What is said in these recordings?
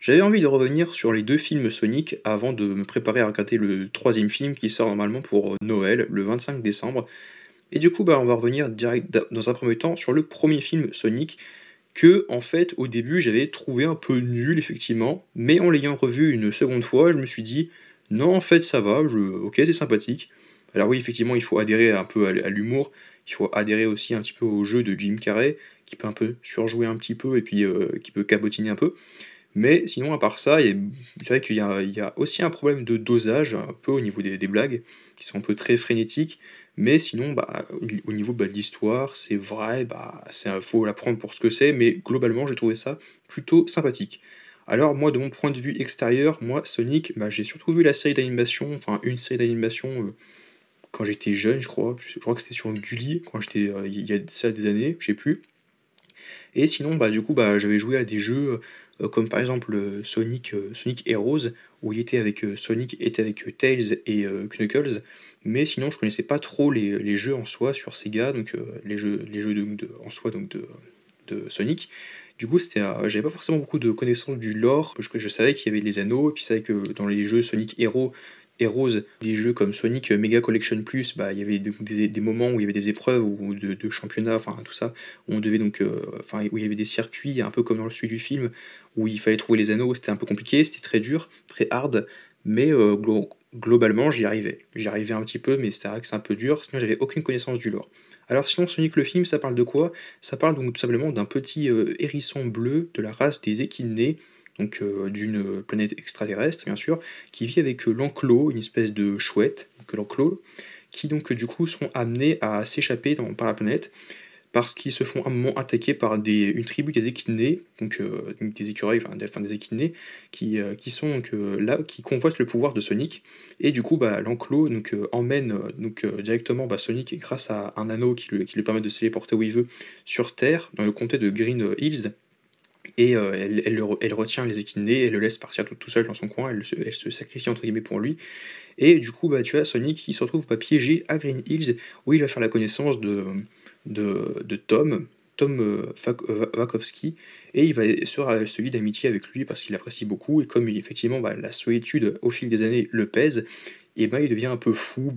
J'avais envie de revenir sur les 2 films Sonic avant de me préparer à regarder le troisième film qui sort normalement pour, Noël, le 25 décembre. Et du coup, on va revenir direct dans un premier temps sur le premier film Sonic que, en fait, au début, j'avais trouvé un peu nul effectivement, mais en l'ayant revu une seconde fois, je me suis dit: «Non, en fait, ça va, OK, c'est sympathique». Alors oui, effectivement, il faut adhérer un peu à l'humour, il faut adhérer aussi un petit peu au jeu de Jim Carrey, qui peut un peu surjouer un petit peu et puis, qui peut cabotiner un peu. Mais sinon, à part ça, c'est vrai qu'il y a aussi un problème de dosage, un peu au niveau des blagues, qui sont un peu très frénétiques. Mais sinon, au niveau de l'histoire, c'est vrai, faut la prendre pour ce que c'est, mais globalement, j'ai trouvé ça plutôt sympathique. Alors moi, de mon point de vue extérieur, moi, Sonic, j'ai surtout vu la série d'animation, enfin une série d'animation, quand j'étais jeune, je crois. Je crois que c'était sur Gulli, quand j'étais, il y a de ça des années, je sais plus. Et sinon, du coup, j'avais joué à des jeux, comme par exemple, Sonic Heroes, où Sonic était avec, Tails et Knuckles. Mais sinon, je connaissais pas trop les jeux en soi sur Sega, donc les jeux en soi donc de Sonic. Du coup, j'avais pas forcément beaucoup de connaissances du lore, parce que je savais qu'il y avait les anneaux, et puis je savais que dans les jeux Sonic Heroes, les jeux comme Sonic Mega Collection Plus, il y avait des moments où il y avait des épreuves ou de championnats, enfin tout ça, où on devait donc, où il y avait des circuits, un peu comme dans le suite du film, où il fallait trouver les anneaux, c'était un peu compliqué, c'était très dur, très hard, mais globalement j'y arrivais. J'y arrivais un petit peu, mais c'était vrai que c'est un peu dur, sinon j'avais aucune connaissance du lore. Alors sinon Sonic le film, ça parle de quoi? Ça parle donc tout simplement d'un petit hérisson bleu de la race des échidnés, donc d'une planète extraterrestre bien sûr, qui vit avec l'enclos, une espèce de chouette, donc l'enclos, qui donc du coup sont amenés à s'échapper par la planète, parce qu'ils se font à un moment attaquer par une tribu des équidnés, donc des écureuils, des équidnés, qui sont donc là, qui convoitent le pouvoir de Sonic, et du coup l'enclos emmène directement Sonic grâce à un anneau qui lui permet de se téléporter où il veut sur Terre, dans le comté de Green Hills, et elle retient les équidnés, elle le laisse partir tout seul dans son coin, elle se sacrifie entre guillemets pour lui, et du coup, tu vois, Sonic, il se retrouve piégé à Green Hills, où il va faire la connaissance de Tom Wachowski, et il va se lier d'amitié avec lui parce qu'il l'apprécie beaucoup, et comme effectivement la solitude au fil des années le pèse, et il devient un peu fou,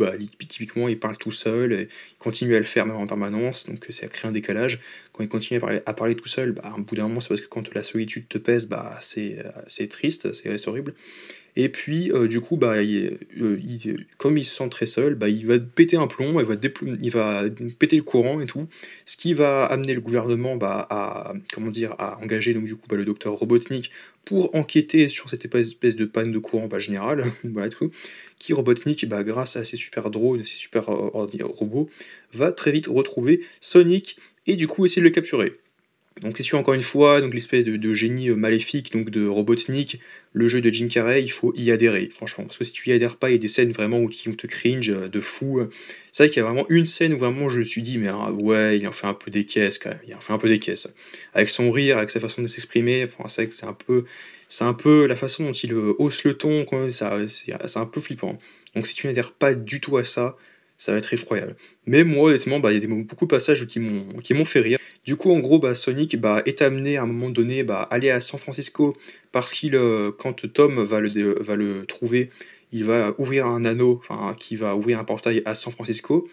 typiquement il parle tout seul, il continue à le faire même en permanence, donc ça crée un décalage. Quand il continue à parler tout seul, au bout d'un moment c'est parce que quand la solitude te pèse, c'est triste, c'est horrible. Et puis, du coup, comme il se sent très seul, il va péter un plomb, il va péter le courant et tout, ce qui va amener le gouvernement à, comment dire, à engager donc du coup le docteur Robotnik pour enquêter sur cette espèce de panne de courant générale, voilà tout, qui Robotnik, grâce à ses super drones, ses super robots, va très vite retrouver Sonic et du coup essayer de le capturer. Donc c'est sûr, encore une fois, donc l'espèce de génie maléfique donc de Robotnik, le jeu de Jim Carrey, il faut y adhérer, franchement. Parce que si tu y adhères pas, il y a des scènes vraiment qui vont te cringe de fou. C'est vrai qu'il y a vraiment une scène où vraiment je me suis dit, mais ouais, il en fait un peu des caisses quand même, il en fait un peu des caisses. Avec son rire, avec sa façon de s'exprimer, c'est vrai que c'est un peu la façon dont il hausse le ton, quoi, c'est un peu flippant. Donc si tu n'adhères pas du tout à ça, ça va être effroyable. Mais moi, honnêtement, il y a beaucoup de passages qui m'ont fait rire. Du coup, en gros, Sonic est amené à un moment donné aller à San Francisco parce quand Tom va le trouver, il va ouvrir un anneau, enfin, qui va ouvrir un portail à San Francisco,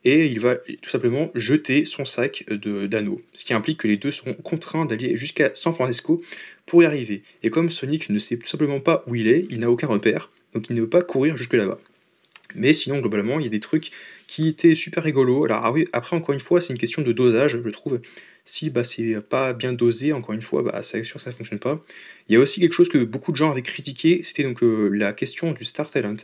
et il va tout simplement jeter son sac d'anneaux. Ce qui implique que les deux seront contraints d'aller jusqu'à San Francisco pour y arriver. Et comme Sonic ne sait tout simplement pas où il n'a aucun repère, donc il ne peut pas courir jusque là-bas. Mais sinon, globalement, il y a des trucs qui étaient super rigolos. Alors oui, après, encore une fois, c'est une question de dosage, je trouve. Si c'est pas bien dosé, encore une fois, c'est sûr que ça fonctionne pas. Il y a aussi quelque chose que beaucoup de gens avaient critiqué, c'était donc la question du Star Talent.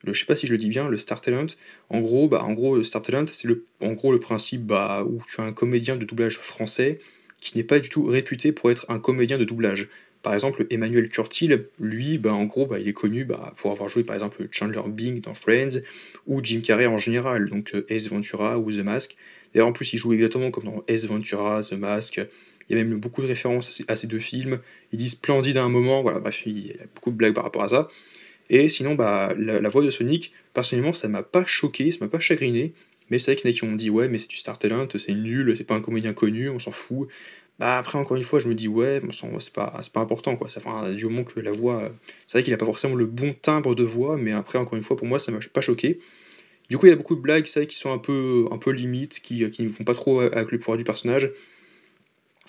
Je sais pas si je le dis bien, le Star Talent. En gros, le Star Talent, c'est en gros le principe où tu as un comédien de doublage français qui n'est pas du tout réputé pour être un comédien de doublage. Par exemple, Emmanuel Curtil, lui, en gros, il est connu pour avoir joué par exemple Chandler Bing dans Friends, ou Jim Carrey en général, donc Ace Ventura ou The Mask. D'ailleurs, en plus, il joue exactement comme dans Ace Ventura, The Mask. Il y a même beaucoup de références à ces deux films. Il dit splendide à un moment, voilà, bref, il y a beaucoup de blagues par rapport à ça. Et sinon, la voix de Sonic, personnellement, ça m'a pas choqué, ça m'a pas chagriné, mais c'est vrai qu'il y en a qui ont dit ouais, mais c'est du Star Talent, c'est nul, c'est pas un comédien connu, on s'en fout. Bah, après encore une fois, je me dis: «Ouais, bon sang, c'est pas important quoi». Ça enfin, du moment que la voix, c'est vrai qu'il a pas forcément le bon timbre de voix, mais après encore une fois, pour moi, ça m'a pas choqué. Du coup, il y a beaucoup de blagues, c'est vrai, qui sont un peu limites, qui ne vont pas trop avec le pouvoir du personnage.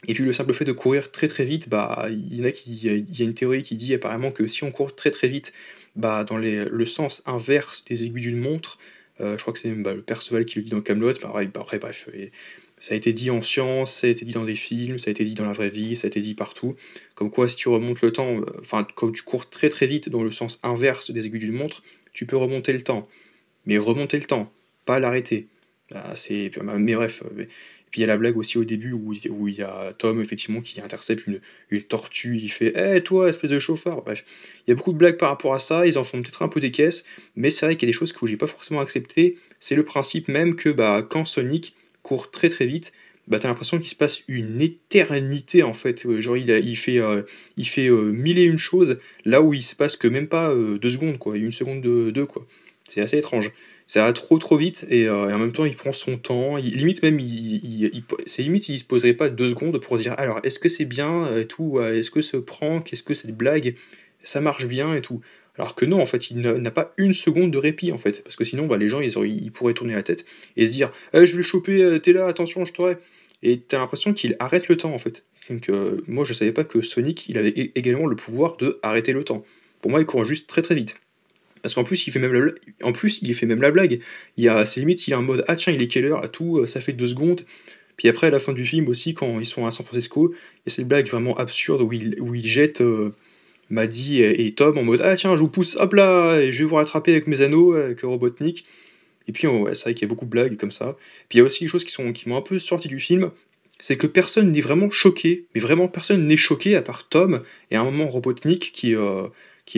Et puis le simple fait de courir très, très vite, bah, il y en a qui il y a une théorie qui dit apparemment que si on court très, très vite, bah, dans le sens inverse des aiguilles d'une montre, je crois que c'est même, bah, le Perceval qui le dit dans Kaamelott, pareil, bah, après bref, et ça a été dit en science, ça a été dit dans des films, ça a été dit dans la vraie vie, ça a été dit partout. Comme quoi si tu remontes le temps, enfin, quand tu cours très, très vite dans le sens inverse des aiguilles d'une montre, tu peux remonter le temps. Mais remonter le temps, pas l'arrêter. Bah, mais bref, puis il y a la blague aussi au début où il y a Tom effectivement qui intercepte une tortue, il fait «Eh toi, espèce de chauffard!» Bref, il y a beaucoup de blagues par rapport à ça, ils en font peut-être un peu des caisses, mais c'est vrai qu'il y a des choses que j'ai pas forcément acceptées. C'est le principe même que, bah, quand Sonic court très, très vite, bah, tu l'impression qu'il se passe une éternité en fait, genre il fait 1000 et une choses, là où il se passe que même pas, 2 secondes quoi, 1 seconde de 2 quoi. C'est assez étrange. Ça va trop, trop vite et en même temps, il prend son temps. Limite même, c'est limite, il se poserait pas 2 secondes pour dire: «Alors, est-ce que c'est bien, et tout, est-ce que ce prank, est-ce que cette blague, ça marche bien et tout?» Alors que non, en fait, il n'a pas une seconde de répit, en fait. Parce que sinon, bah, les gens, ils pourraient tourner la tête et se dire: je vais le choper, tu là, attention, je t'aurai». Et tu l'impression qu'il arrête le temps, en fait. Donc moi, je savais pas que Sonic, il avait également le pouvoir de arrêter le temps. Pour moi, il court juste très, très vite. Parce qu'en plus, il fait même la blague. C'est limite, il est en mode: «Ah tiens, il est quelle heure?» à tout, ça fait 2 secondes. Puis après, à la fin du film aussi, quand ils sont à San Francisco, il y a cette blague vraiment absurde où il jette, Maddie et Tom en mode: «Ah tiens, je vous pousse, hop là, et je vais vous rattraper avec mes anneaux, avec Robotnik». Et puis, ouais, c'est vrai qu'il y a beaucoup de blagues comme ça. Puis il y a aussi des choses qui m'ont un peu sorti du film, c'est que personne n'est vraiment choqué, mais vraiment personne n'est choqué à part Tom et à un moment Robotnik qui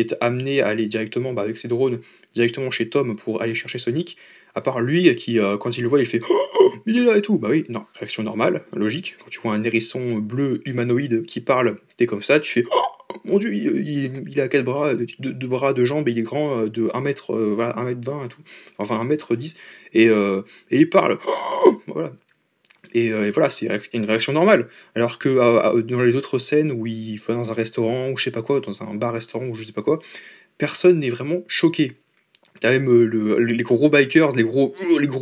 est amené à aller directement, bah, avec ses drones, directement chez Tom pour aller chercher Sonic. À part lui qui, quand il le voit, il fait: «Oh! Il est là et tout!» Bah oui, non, réaction normale, logique. Quand tu vois un hérisson bleu humanoïde qui parle, t'es comme ça, tu fais: «Oh mon Dieu, il a 4 bras, 2 bras, 2 jambes et il est grand, de 1 mètre, voilà, 1 mètre 20 et tout, enfin 1 m 10 et il parle. Voilà. Et voilà, c'est une réaction normale. Alors que dans les autres scènes où il va dans un restaurant ou je sais pas quoi, dans un bar-restaurant ou je sais pas quoi, personne n'est vraiment choqué. T'as même les gros bikers, les gros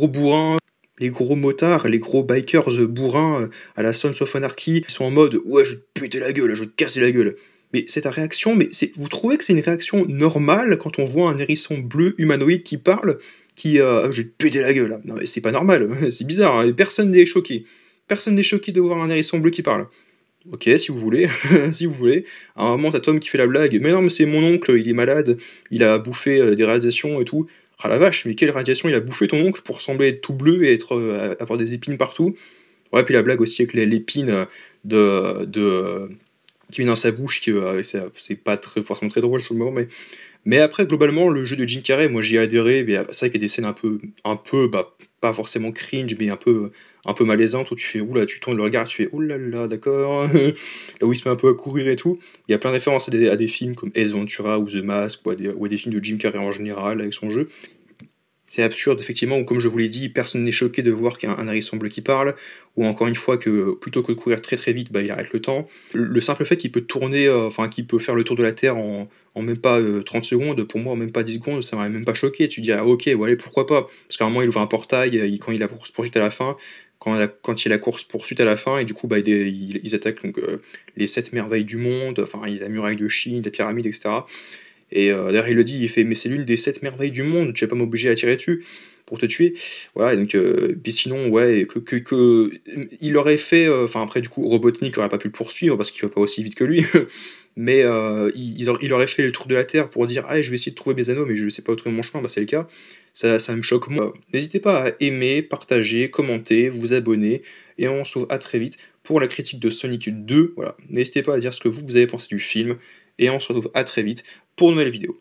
bourrins, les gros motards, les gros bikers bourrins à la Sons of Anarchy, ils sont en mode: «Ouais, je vais te péter la gueule, je vais te casser la gueule». Mais c'est ta réaction, mais vous trouvez que c'est une réaction normale quand on voit un hérisson bleu humanoïde qui parle, «Ah, je vais te péter la gueule». Non mais c'est pas normal, c'est bizarre, hein, et personne n'est choqué. Personne n'est choqué de voir un hérisson bleu qui parle. OK, si vous voulez, si vous voulez. À un moment, tu Tom qui fait la blague: «Mais non, mais c'est mon oncle, il est malade, il a bouffé, des radiations et tout». Ah la vache, mais quelle radiation il a bouffé ton oncle pour sembler être tout bleu et avoir des épines partout? Ouais, puis la blague aussi avec l'épine, qui vient dans sa bouche, c'est pas forcément très drôle sur le moment, mais après, globalement, le jeu de Jim Carrey, moi j'y ai adhéré, mais c'est vrai qu'il y a des scènes un peu, bah, pas forcément cringe, mais un peu malaisantes où tu fais: «Ouh là», tu tournes le regard, tu fais: «Ouh là là, d'accord». Là où il se met un peu à courir et tout. Il y a plein de références à des films comme Ace Ventura ou The Mask ou à des films de Jim Carrey en général avec son jeu. C'est absurde, effectivement, ou comme je vous l'ai dit, personne n'est choqué de voir qu'il y a un hérisson bleu qui parle, ou encore une fois que plutôt que de courir très très vite, bah, il arrête le temps. Le simple fait qu'il peut tourner, enfin qu'il peut faire le tour de la Terre en même pas 30 secondes, pour moi, en même pas 10 secondes, ça m'aurait même pas choqué. Tu dis: «Ah OK, ouais, allez, pourquoi pas?» Parce qu'à un moment, il ouvre un portail, quand il a la course-poursuite à la fin, quand il y a la course-poursuite à la fin, et du coup, bah, ils attaquent donc, les 7 merveilles du monde, enfin, il y a la muraille de Chine, la pyramide, etc. Et d'ailleurs, il le dit, il fait: «Mais c'est l'une des 7 merveilles du monde, tu vas pas m'obliger à tirer dessus pour te tuer». Voilà, et donc puis sinon, ouais, il aurait fait, enfin après du coup, Robotnik aurait pas pu le poursuivre parce qu'il va pas aussi vite que lui, mais il aurait fait le tour de la Terre pour dire: «Ah, je vais essayer de trouver mes anneaux, mais je sais pas où trouver mon chemin», bah, c'est le cas. Ça me choque moi. N'hésitez pas à aimer, partager, commenter, vous abonner et on se retrouve à très vite pour la critique de Sonic 2, voilà. N'hésitez pas à dire ce que vous avez pensé du film et on se retrouve à très vite pour une nouvelle vidéo.